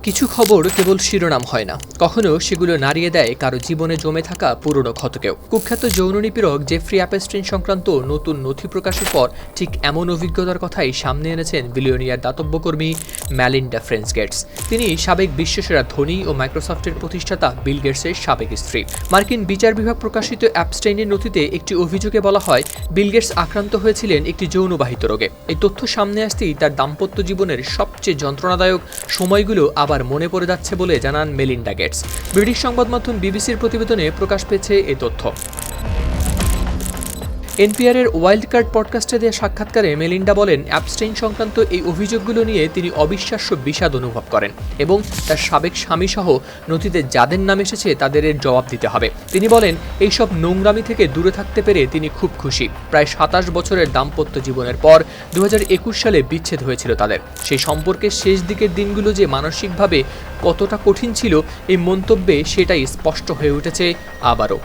কিছু খবর কেবল শিরোনাম হয় না, কখনো সেগুলো নাড়িয়ে দেয় কারো জীবনে জমে থাকা পুরনো ক্ষতকেও। কুখ্যাত যৌন নিপীড়ক জেফ্রি অ্যাপস্টাইন সংক্রান্ত নতুন নথি প্রকাশের পর ঠিক এমন অভিজ্ঞতার কথাই সামনে এনেছেন বিলিয়নিয়ার দাতব্যকর্মী মেলিন্ডা ফ্রেঞ্চ গেটস। তিনি সাবেক বিশ্বসেরা ধনী ও মাইক্রোসফটের প্রতিষ্ঠাতা বিল গেটসের সাবেক স্ত্রী। মার্কিন বিচার বিভাগ প্রকাশিত অ্যাপস্টাইনের নথিতে একটি অভিযোগে বলা হয়, বিল গেটস আক্রান্ত হয়েছিলেন একটি যৌনবাহিত রোগে। এই তথ্য সামনে আসতেই তার দাম্পত্য জীবনের সবচেয়ে যন্ত্রণাদায়ক সময়গুলো আবার মনে পড়ে যাচ্ছে বলে জানান মেলিন্ডা গেটস। ব্রিটিশ সংবাদ মাধ্যম বিবিসির প্রতিবেদনে প্রকাশ পেয়েছে এ তথ্য। এনপিআরের ওয়াইল্ড কার্ড পডকাস্টে দেওয়া সাক্ষাৎকারে মেলিন্ডা বলেন, অ্যাপস্টাইন সংক্রান্ত এই অভিযোগগুলো নিয়ে তিনি অবিশ্বাস্য বিষাদ অনুভব করেন এবং তার সাবেক স্বামীসহ নথিতে যাদের নাম এসেছে তাদের এর জবাব দিতে হবে। তিনি বলেন, এইসব নোংরামি থেকে দূরে থাকতে পেরে তিনি খুব খুশি। প্রায় ২৭ বছরের দাম্পত্য জীবনের পর ২০২১ সালে বিচ্ছেদ হয়েছিল তাদের। সেই সম্পর্কের শেষ দিকের দিনগুলো যে মানসিকভাবে কতটা কঠিন ছিল, এই মন্তব্যে সেটাই স্পষ্ট হয়ে উঠেছে আবারও।